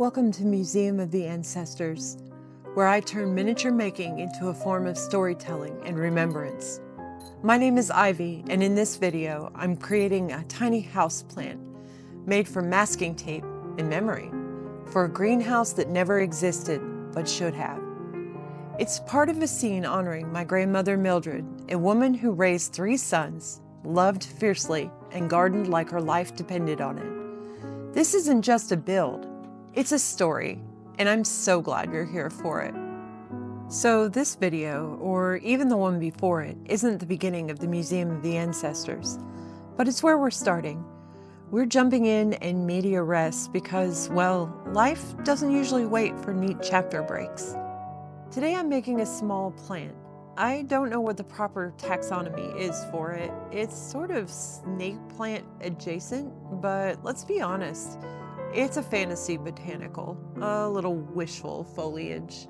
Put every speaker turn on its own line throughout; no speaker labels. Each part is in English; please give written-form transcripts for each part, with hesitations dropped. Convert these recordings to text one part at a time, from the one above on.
Welcome to Museum of the Ancestors, where I turn miniature making into a form of storytelling and remembrance. My name is Ivy, and in this video, I'm creating a tiny house plant made from masking tape and memory for a greenhouse that never existed but should have. It's part of a scene honoring my grandmother Mildred, a woman who raised 3 sons, loved fiercely, and gardened like her life depended on it. This isn't just a build, it's a story, and I'm so glad you're here for it. So this video, or even the one before it, isn't the beginning of the Museum of the Ancestors, but it's where we're starting. We're jumping in media res because, well, life doesn't usually wait for neat chapter breaks. Today I'm making a small plant. I don't know what the proper taxonomy is for it. It's sort of snake plant adjacent, but let's be honest, it's a fantasy botanical, a little wishful foliage.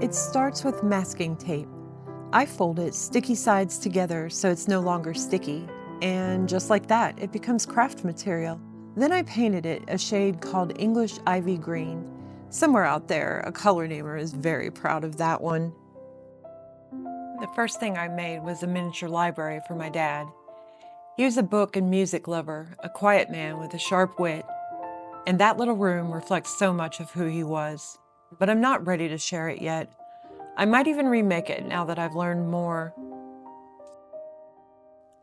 It starts with masking tape. I fold it sticky sides together so it's no longer sticky, and just like that, it becomes craft material. Then I painted it a shade called English Ivy Green. Somewhere out there, a color namer is very proud of that one. The first thing I made was a miniature library for my dad. He was a book and music lover, a quiet man with a sharp wit, and that little room reflects so much of who he was. But I'm not ready to share it yet. I might even remake it now that I've learned more.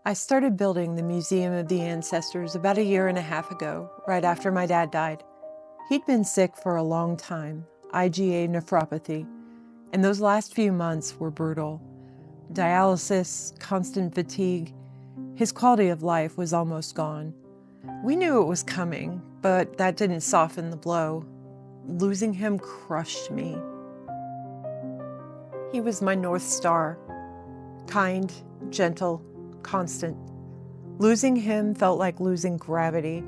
I started building the Museum of the Ancestors about 1.5 years ago, right after my dad died. He'd been sick for a long time, IgA nephropathy, and those last few months were brutal. Dialysis, constant fatigue. His quality of life was almost gone. We knew it was coming, but that didn't soften the blow. Losing him crushed me. He was my North Star. Kind, gentle, constant. Losing him felt like losing gravity.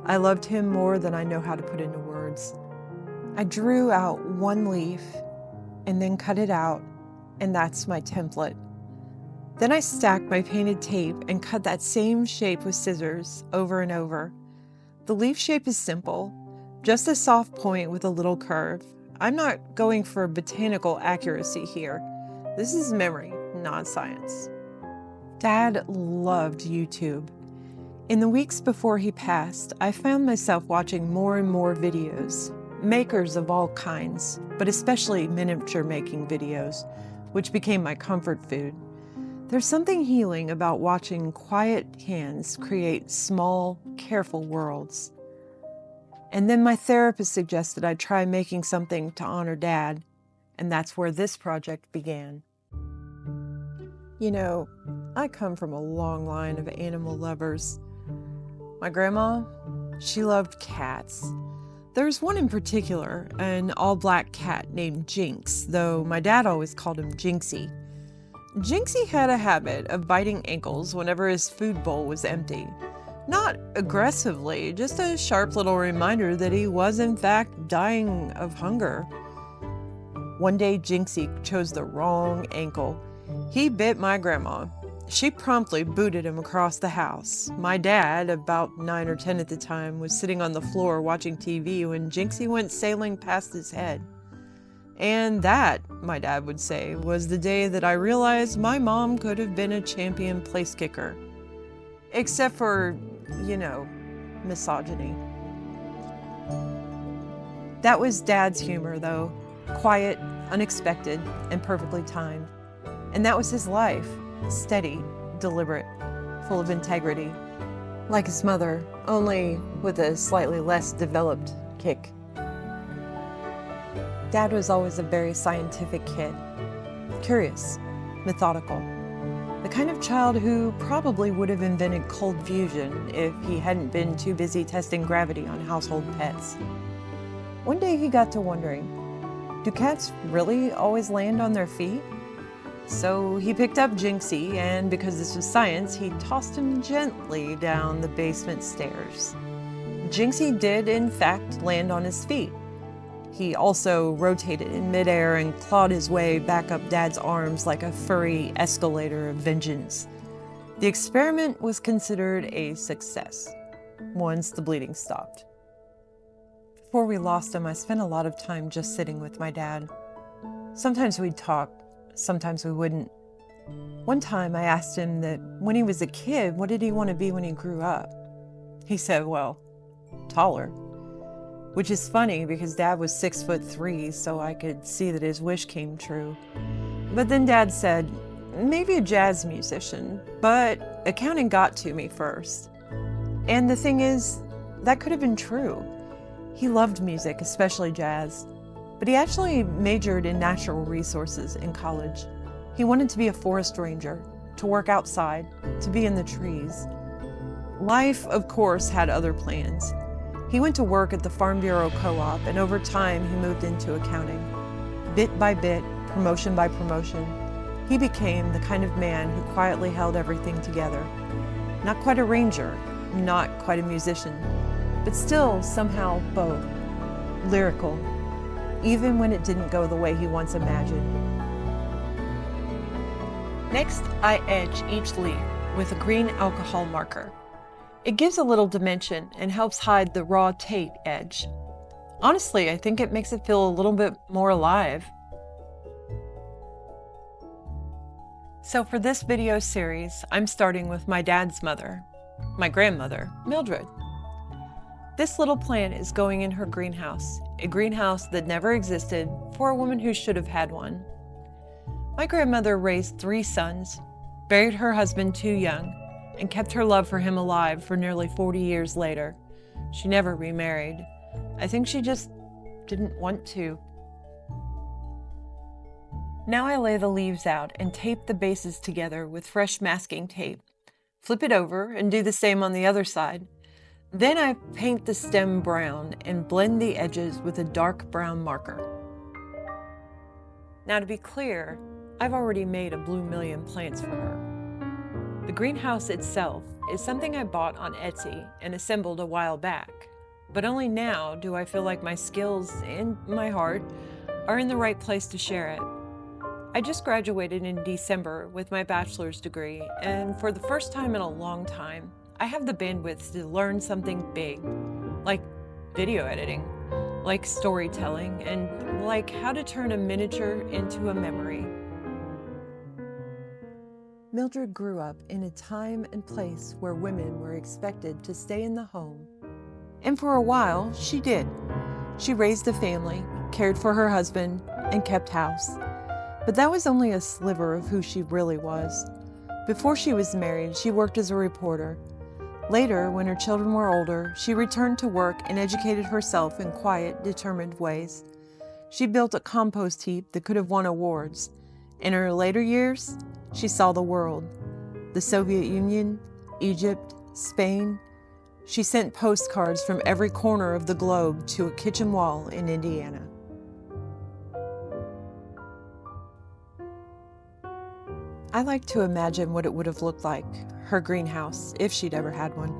I loved him more than I know how to put into words. I drew out one leaf and then cut it out, and that's my template. Then I stacked my painted tape and cut that same shape with scissors over and over. The leaf shape is simple, just a soft point with a little curve. I'm not going for botanical accuracy here. This is memory, not science. Dad loved YouTube. In the weeks before he passed, I found myself watching more and more videos, makers of all kinds, but especially miniature making videos, which became my comfort food. There's something healing about watching quiet hands create small, careful worlds. And then my therapist suggested I try making something to honor Dad, and that's where this project began. You know, I come from a long line of animal lovers. My grandma, she loved cats. There's one in particular, an all-black cat named Jinx, though my dad always called him Jinxie. Jinxie had a habit of biting ankles whenever his food bowl was empty. Not aggressively, just a sharp little reminder that he was in fact dying of hunger. One day Jinxie chose the wrong ankle. He bit my grandma. She promptly booted him across the house. My dad, about 9 or 10 at the time, was sitting on the floor watching TV when Jinxie went sailing past his head. And that, my dad would say, was the day that I realized my mom could have been a champion place kicker. Except for, you know, misogyny. That was Dad's humor, though. Quiet, unexpected, and perfectly timed. And that was his life. Steady, deliberate, full of integrity. Like his mother, only with a slightly less developed kick. Dad was always a very scientific kid. Curious, methodical. The kind of child who probably would have invented cold fusion if he hadn't been too busy testing gravity on household pets. One day he got to wondering, do cats really always land on their feet? So he picked up Jinxie, and because this was science, he tossed him gently down the basement stairs. Jinxie did, in fact, land on his feet. He also rotated in midair and clawed his way back up Dad's arms like a furry escalator of vengeance. The experiment was considered a success, once the bleeding stopped. Before we lost him, I spent a lot of time just sitting with my dad. Sometimes we'd talk, sometimes we wouldn't. One time I asked him that when he was a kid, what did he want to be when he grew up? He said, well, taller. Which is funny because Dad was 6'3", so I could see that his wish came true. But then Dad said, maybe a jazz musician, but accounting got to me first. And the thing is, that could have been true. He loved music, especially jazz, but he actually majored in natural resources in college. He wanted to be a forest ranger, to work outside, to be in the trees. Life, of course, had other plans. He went to work at the Farm Bureau Co-op, and over time he moved into accounting. Bit by bit, promotion by promotion, he became the kind of man who quietly held everything together. Not quite a ranger, not quite a musician, but still somehow both. Lyrical, even when it didn't go the way he once imagined. Next, I edge each leaf with a green alcohol marker. It gives a little dimension and helps hide the raw tape edge. Honestly, I think it makes it feel a little bit more alive. So for this video series, I'm starting with my dad's mother, my grandmother, Mildred. This little plant is going in her greenhouse, a greenhouse that never existed for a woman who should have had one. My grandmother raised 3 sons, buried her husband too young, and kept her love for him alive for nearly 40 years later. She never remarried. I think she just didn't want to. Now I lay the leaves out and tape the bases together with fresh masking tape. Flip it over and do the same on the other side. Then I paint the stem brown and blend the edges with a dark brown marker. Now to be clear, I've already made a blue million plants for her. The greenhouse itself is something I bought on Etsy and assembled a while back, but only now do I feel like my skills and my heart are in the right place to share it. I just graduated in December with my bachelor's degree, and for the first time in a long time, I have the bandwidth to learn something big, like video editing, like storytelling, and like how to turn a miniature into a memory. Mildred grew up in a time and place where women were expected to stay in the home. And for a while, she did. She raised a family, cared for her husband, and kept house. But that was only a sliver of who she really was. Before she was married, she worked as a reporter. Later, when her children were older, she returned to work and educated herself in quiet, determined ways. She built a compost heap that could have won awards. In her later years, she saw the world. The Soviet Union, Egypt, Spain. She sent postcards from every corner of the globe to a kitchen wall in Indiana. I like to imagine what it would have looked like, her greenhouse, if she'd ever had one.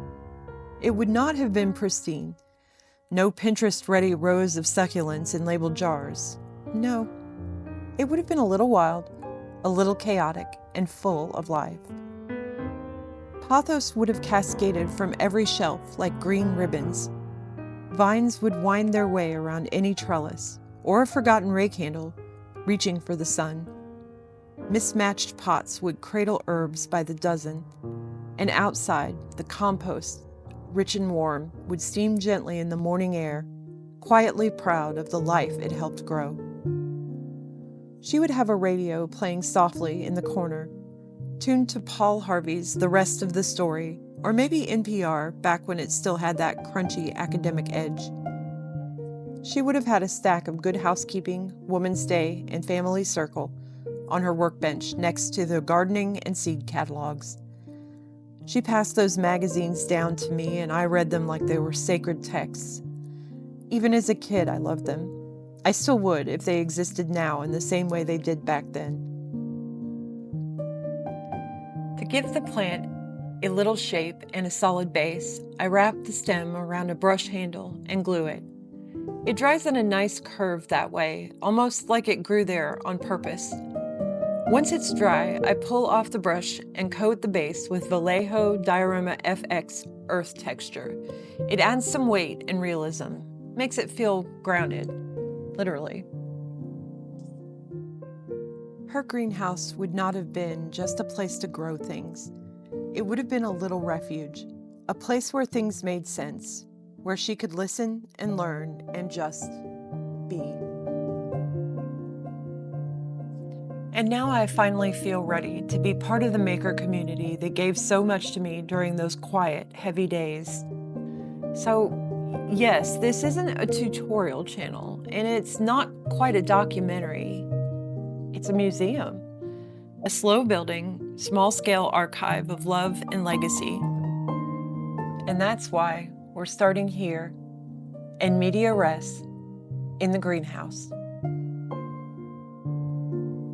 It would not have been pristine. No Pinterest-ready rows of succulents in labeled jars. No. It would have been a little wild, a little chaotic, and full of life. Pothos would have cascaded from every shelf like green ribbons. Vines would wind their way around any trellis, or a forgotten rake handle, reaching for the sun. Mismatched pots would cradle herbs by the dozen, and outside, the compost, rich and warm, would steam gently in the morning air, quietly proud of the life it helped grow. She would have a radio playing softly in the corner, tuned to Paul Harvey's The Rest of the Story, or maybe NPR back when it still had that crunchy academic edge. She would have had a stack of Good Housekeeping, Woman's Day, and Family Circle on her workbench next to the gardening and seed catalogs. She passed those magazines down to me, and I read them like they were sacred texts. Even as a kid, I loved them. I still would if they existed now in the same way they did back then. To give the plant a little shape and a solid base, I wrap the stem around a brush handle and glue it. It dries in a nice curve that way, almost like it grew there on purpose. Once it's dry, I pull off the brush and coat the base with Vallejo Diorama FX earth texture. It adds some weight and realism. Makes it feel grounded, literally. Her greenhouse would not have been just a place to grow things. It would have been a little refuge, a place where things made sense, where she could listen and learn and just be. And now I finally feel ready to be part of the maker community that gave so much to me during those quiet, heavy days. So, yes, this isn't a tutorial channel, and it's not quite a documentary. It's a museum, a slow-building, small-scale archive of love and legacy. And that's why we're starting here, in media res, in the greenhouse.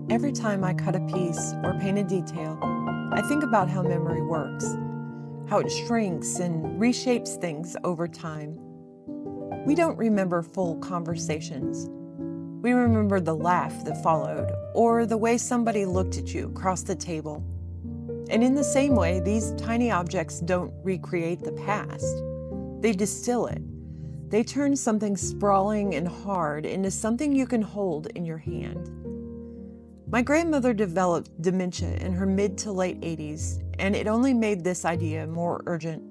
Every time I cut a piece or paint a detail, I think about how memory works, how it shrinks and reshapes things over time. We don't remember full conversations. We remember the laugh that followed, or the way somebody looked at you across the table. And in the same way, these tiny objects don't recreate the past. They distill it. They turn something sprawling and hard into something you can hold in your hand. My grandmother developed dementia in her mid to late 80s, and it only made this idea more urgent.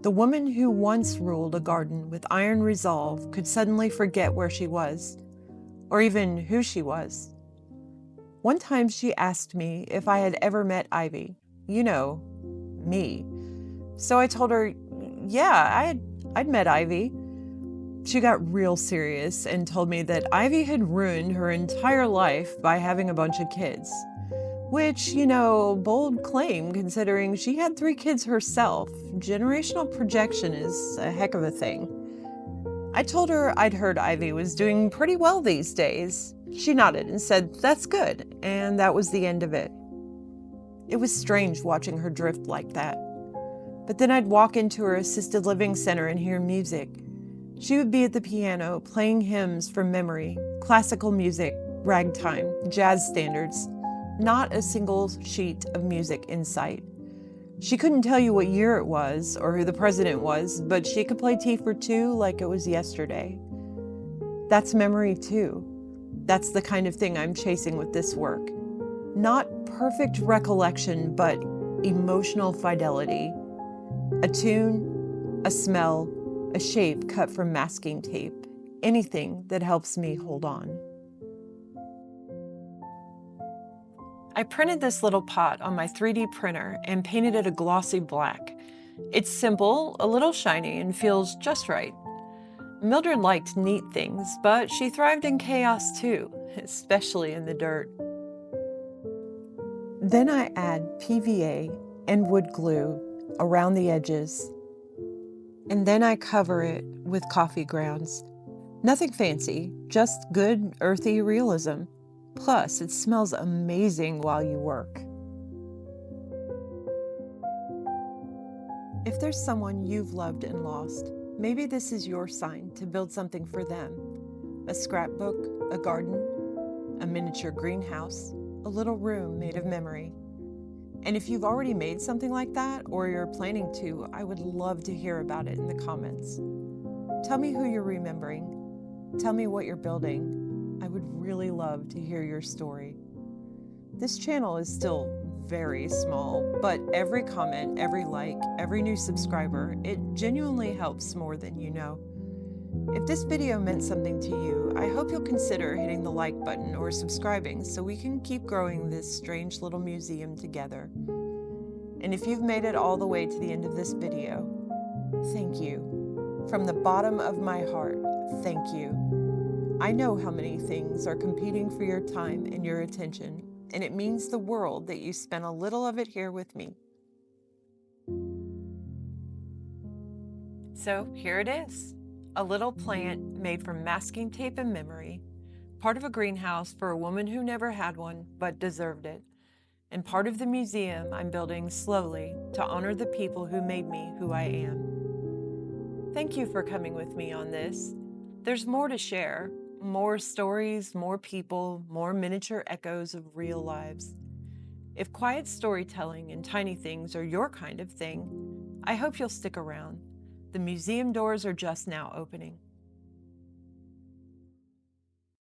The woman who once ruled a garden with iron resolve could suddenly forget where she was, or even who she was. One time she asked me if I had ever met Ivy. You know, me. So I told her, yeah, I'd met Ivy. She got real serious and told me that Ivy had ruined her entire life by having a bunch of kids. Which, bold claim considering she had 3 kids herself. Generational projection is a heck of a thing. I told her I'd heard Ivy was doing pretty well these days. She nodded and said, "That's good," and that was the end of it. It was strange watching her drift like that. But then I'd walk into her assisted living center and hear music. She would be at the piano playing hymns from memory, classical music, ragtime, jazz standards, not a single sheet of music in sight. She couldn't tell you what year it was or who the president was, but she could play Tea for Two like it was yesterday. That's memory too. That's the kind of thing I'm chasing with this work. Not perfect recollection, but emotional fidelity. A tune, a smell, a shape cut from masking tape. Anything that helps me hold on. I printed this little pot on my 3D printer and painted it a glossy black. It's simple, a little shiny, and feels just right. Mildred liked neat things, but she thrived in chaos too, especially in the dirt. Then I add PVA and wood glue around the edges, and then I cover it with coffee grounds. Nothing fancy, just good earthy realism. Plus, it smells amazing while you work. If there's someone you've loved and lost, maybe this is your sign to build something for them. A scrapbook, a garden, a miniature greenhouse, a little room made of memory. And if you've already made something like that, or you're planning to, I would love to hear about it in the comments. Tell me who you're remembering. Tell me what you're building. I would really love to hear your story. This channel is still very small, but every comment, every like, every new subscriber, it genuinely helps more than you know. If this video meant something to you, I hope you'll consider hitting the like button or subscribing so we can keep growing this strange little museum together. And if you've made it all the way to the end of this video, thank you. From the bottom of my heart, thank you. I know how many things are competing for your time and your attention, and it means the world that you spent a little of it here with me. So here it is. A little plant made from masking tape and memory, part of a greenhouse for a woman who never had one but deserved it, and part of the museum I'm building slowly to honor the people who made me who I am. Thank you for coming with me on this. There's more to share, more stories, more people, more miniature echoes of real lives. If quiet storytelling and tiny things are your kind of thing, I hope you'll stick around. The museum doors are just now opening.